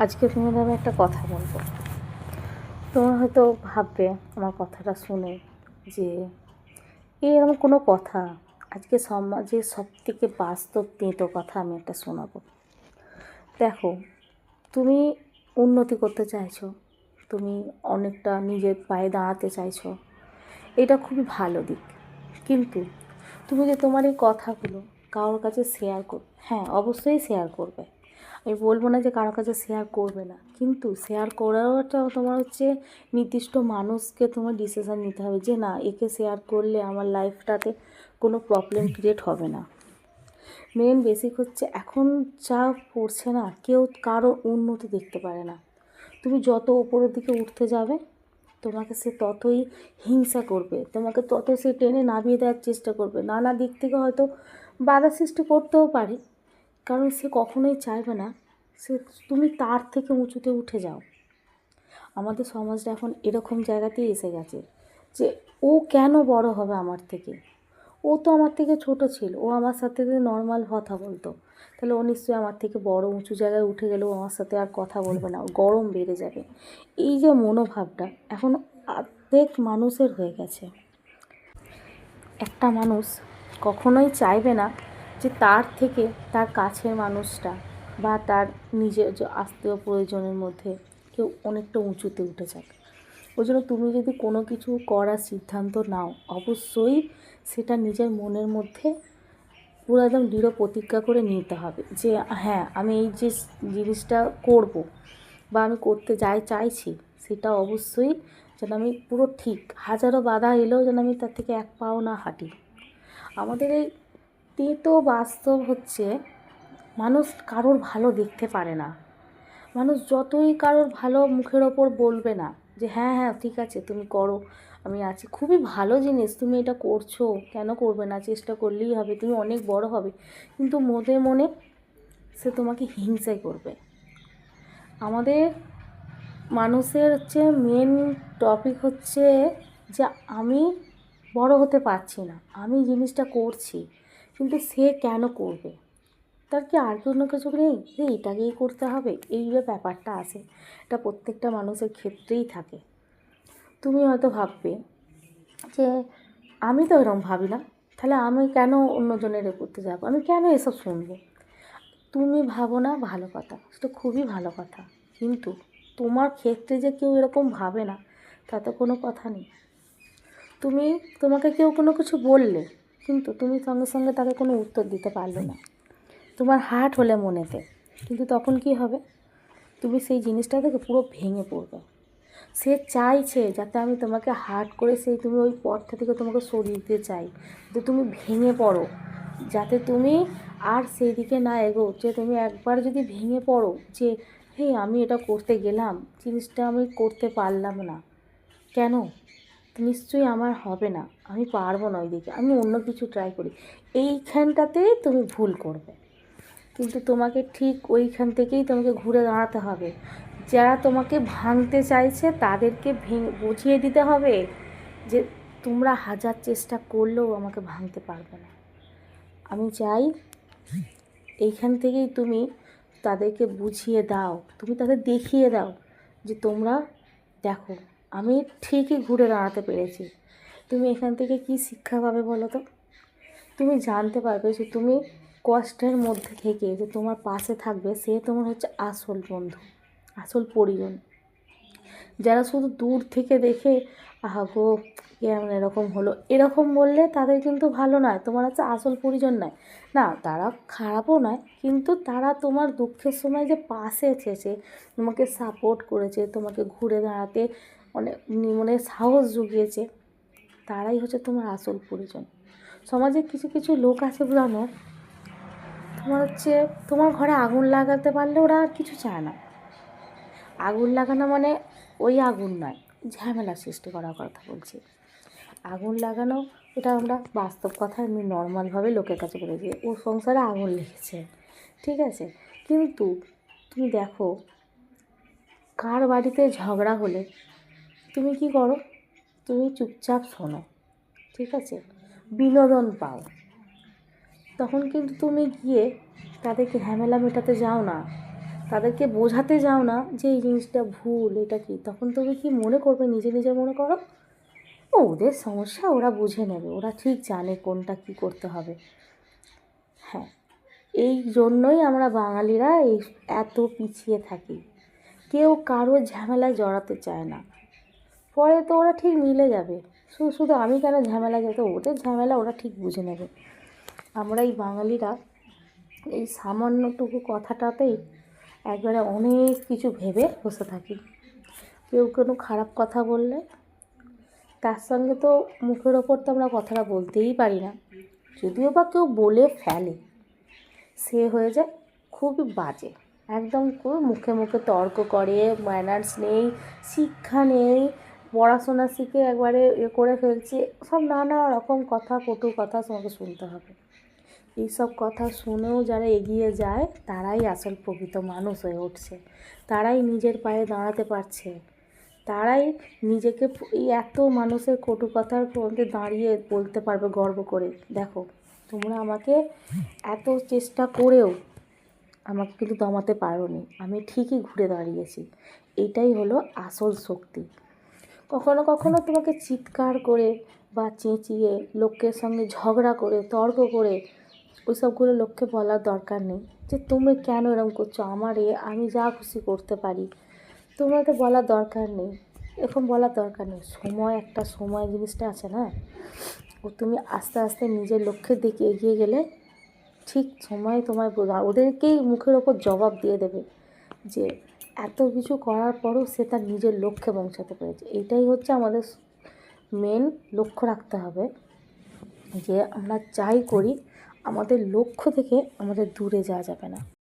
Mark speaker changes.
Speaker 1: আজকে তোমাদের আমি একটা কথা বলবো। তোমরা হয়তো ভাববে আমার কথাটা শুনে যে এরকম কোনো কথা। আজকে সমাজে সবথেকে বাস্তব তেঁতো কথা আমি একটা শোনাবো। দেখো, তুমি উন্নতি করতে চাইছো, তুমি অনেকটা নিজের পায়ে দাঁড়াতে চাইছো, এটা খুবই ভালো দিক। কিন্তু তুমি যে তোমার এই কথাগুলো কারোর কাছে শেয়ার করবে, হ্যাঁ অবশ্যই শেয়ার করবে, আমি বলবো না যে কারোর কাছে শেয়ার করবে না, কিন্তু শেয়ার করাটাও তোমার হচ্ছে নির্দিষ্ট মানুষকে তোমার ডিসিশান নিতে হবে যে না, একে শেয়ার করলে আমার লাইফটাতে কোনো প্রবলেম ক্রিয়েট হবে না। মেন বেসিক হচ্ছে এখন যা পড়ছে না, কেউ কারো উন্নতি দেখতে পারে না। তুমি যত উপরের দিকে উঠতে যাবে তোমাকে সে ততই হিংসা করবে, তোমাকে তত সে টেনে নামিয়ে দেওয়ার চেষ্টা করবে, নানা দিক থেকে হয়তো বাধা সৃষ্টি করতেও পারে, কারণ সে কখনোই চাইবে না সে তুমি তার থেকে উঁচুতে উঠে যাও। আমাদের সমাজটা এখন এরকম জায়গাতেই এসে গেছে যে ও কেন বড় হবে আমার থেকে, ও তো আমার থেকে ছোট ছিল, ও আমার সাথে নর্মাল কথা বলতো, তাহলে ও নিশ্চয়ই আমার থেকে বড় উঁচু জায়গায় উঠে গেলে ও আমার সাথে আর কথা বলবে না, গরম বেড়ে যাবে। এই যে মনোভাবটা এখন অর্ধেক মানুষের হয়ে গেছে। একটা মানুষ কখনোই চাইবে না যে তার থেকে তার কাছের মানুষটা বা তার নিজের যে আত্মীয় প্রয়োজনের মধ্যে কেউ অনেকটা উঁচুতে উঠে যাক। ওই জন্য তুমি যদি কোনো কিছু করার সিদ্ধান্ত নাও, অবশ্যই সেটা নিজের মনের মধ্যে পুরো একদম দৃঢ় প্রতিজ্ঞা করে নিতে হবে যে হ্যাঁ আমি এই যে জিনিসটা করব বা আমি করতে চাইছি, সেটা অবশ্যই যেন আমি পুরো ঠিক, হাজারো বাধা এলেও যেন আমি তার থেকে এক পাও না হাঁটি। আমাদের এই তেতো বাস্তব হচ্ছে মানুষ কারোর ভালো দেখতে পারে না। মানুষ যতই কারোর ভালো মুখের ওপর বলবে না যে হ্যাঁ হ্যাঁ ঠিক আছে তুমি করো, আমি আছি, খুবই ভালো জিনিস, তুমি এটা করছো, কেন করবে না, চেষ্টা করলেই হবে, তুমি অনেক বড় হবে, কিন্তু মনে মনে সে তোমাকে হিংসাই করবে। আমাদের মানুষের হচ্ছে মেন টপিক হচ্ছে যে আমি বড় হতে পারছি না, আমি জিনিসটা করছি, কিন্তু সে কেন করবে, তার কি আর কোনো কিছু নেই যে এটাকেই করতে হবে, এই যে ব্যাপারটা আসে, এটা প্রত্যেকটা মানুষের ক্ষেত্রেই থাকে। তুমি হয়তো ভাববে যে আমি তো এরকম ভাবি না, তাহলে আমি কেন অন্যজনের করতে যাবো, আমি কেন এসব শুনবো। তুমি ভাবো না, ভালো কথা, সেটা খুবই ভালো কথা, কিন্তু তোমার ক্ষেত্রে যে কেউ এরকম ভাবে না তাতে কোনো কথা নেই। তোমাকে কেউ কোনো কিছু বললে, কিন্তু তুমি সঙ্গে সঙ্গে তাকে কোনো উত্তর দিতে পারলে না, তোমার হার্ট হলে মনেতে, কিন্তু তখন কি হবে, তুমি সেই জিনিসটা থেকে পুরো ভেঙে পড়বে। সে চাইছে যাতে আমি তোমাকে হার্ট করে তুমি ওই পথটা থেকে তোমাকে সরিয়ে দিতে চাই, যে তুমি ভেঙে পড়ো, যাতে তুমি আর সেই দিকে না এগো, যে তুমি একবার যদি ভেঙে পড়ো যে হে আমি এটা করতে গেলাম, জিনিসটা আমি করতে পারলাম না, কেন, নিশ্চয়ই আমার হবে না, আমি পারবো না, ওই দিকে আমি অন্য কিছু ট্রাই করি, এইখানটাতেই তুমি ভুল করবে। কিন্তু তোমাকে ঠিক ওইখান থেকেই তোমাকে ঘুরে দাঁড়াতে হবে, যারা তোমাকে ভাঙতে চাইছে তাদেরকে বুঝিয়ে দিতে হবে যে তোমরা হাজার চেষ্টা করলেও আমাকে ভাঙতে পারবে না। আমি চাই এইখান থেকেই তুমি তাদেরকে বুঝিয়ে দাও, তুমি তাদের দেখিয়ে দাও যে তোমরা দেখো আমি ঠিকই ঘুরে দাঁড়াতে পেরেছি। তুমি এখান থেকে কি শিক্ষা পাবে বলো তো, তুমি জানতে পারবে যে তুমি কষ্টের মধ্যে থেকে যে তোমার পাশে থাকবে সে তোমার হচ্ছে আসল বন্ধু, আসল পরিজন। যারা শুধু দূর থেকে দেখে আহা গো কেমন এরকম হলো, এরকম বললে তাদের কিন্তু ভালো নয়, তোমার হচ্ছে আসল পরিজন নয়, না তারা খারাপও নয়, কিন্তু তারা তোমার দুঃখের সময় যে পাশে এসেছে, তোমাকে সাপোর্ট করেছে, তোমাকে ঘুরে দাঁড়াতে অনেক মনে সাহস জুগিয়েছে, তারাই হচ্ছে তোমার আসল পরিজন। সমাজে কিছু কিছু লোক আছে জানো, তোমার হচ্ছে তোমার ঘরে আগুন লাগাতে পারলে ওরা আর কিছু চায় না। আগুন লাগানো মানে ওই আগুন নয়, ঝামেলা সৃষ্টি করার কথা বলছি। আগুন লাগানো এটা আমরা বাস্তব কথা আমি নর্মালভাবে লোকের কাছে বলে দিই, ওর সংসারে আগুন লেগেছে, ঠিক আছে, কিন্তু তুমি দেখো কার বাড়িতে ঝগড়া হলে তুমি কি করো, তুমি চুপচাপ শোনো, ঠিক আছে, বিনোদন পাও, তখন কিন্তু তুমি গিয়ে তাদেরকে ঝামেলা মেটাতে যাও না, তাদেরকে বোঝাতে যাও না যে এই জিনিসটা ভুল, এটা কি, তখন তুমি কি মনে করবে, নিজে নিজে মনে করো ও ওদের সমস্যা, ওরা বুঝে নেবে, ওরা ঠিক জানে কোনটা কি করতে হবে। হ্যাঁ, এই জন্যই আমরা বাঙালিরা এত পিছিয়ে থাকি। কেউ কারো ঝামেলায় জড়াতে চায় না, পরে তো ওরা ঠিক মিলে যাবে। শুধু শুধু আমি কেন ঝামেলা, যেত ওদের ঝামেলা ওরা ঠিক বুঝে নেবে। আমরা এই বাঙালিরা এই সামান্যটুকু কথাটাতেই একবারে অনেক কিছু ভেবে বসে থাকি। কেউ কোনো খারাপ কথা বললে তার সঙ্গে তো মুখের ওপর তো আমরা কথাটা বলতেই পারি না, যদিও বা কেউ বলে ফেলে সে হয়ে যায় খুবই বাজে, একদম খুব মুখে মুখে তর্ক করে, ম্যানার্স নেই, শিক্ষা নেই, পড়াশোনা শিখে একবারে করে ফেলছে, সব নানা রকম কথা, কটু কথা তোমাকে শুনতে হবে। এইসব কথা শুনেও যারা এগিয়ে যায় তারাই আসল প্রকৃত মানুষ হয়ে উঠছে, তারাই নিজের পায়ে দাঁড়াতে পারছে, তারাই নিজেকে এই এত মানুষের কটু কথার মধ্যে দাঁড়িয়ে বলতে পারবে গর্ব করে, দেখো তোমরা আমাকে এত চেষ্টা করেও আমাকে কিন্তু দমাতে পারোনি, আমি ঠিকই ঘুরে দাঁড়িয়েছি। এটাই হলো আসল শক্তি। কখনো কখনো তোমাকে চিৎকার করে বা চেঁচিয়ে, লোকের সঙ্গে ঝগড়া করে, তর্ক করে ওইসবগুলো লোককে বলার দরকার নেই যে তুমি কেন এরকম করছো, আমি যা খুশি করতে পারি, তোমার তো বলার দরকার নেই, এরকম বলার দরকার নেই। একটা সময় জিনিসটা আছে না, ও তুমি আস্তে আস্তে নিজের লক্ষ্যের দিকে এগিয়ে গেলে ঠিক সময় তোমায় ওদেরকেই মুখের ওপর জবাব দিয়ে দেবে যে এত কিছু করার পরও সে তার নিজের লক্ষ্যে পৌঁছাতে পেরেছে। এইটাই হচ্ছে আমাদের মেন লক্ষ্য রাখতে হবে, যে আমরা যাই করি আমাদের লক্ষ্য থেকে আমাদের দূরে যাওয়া যাবে না।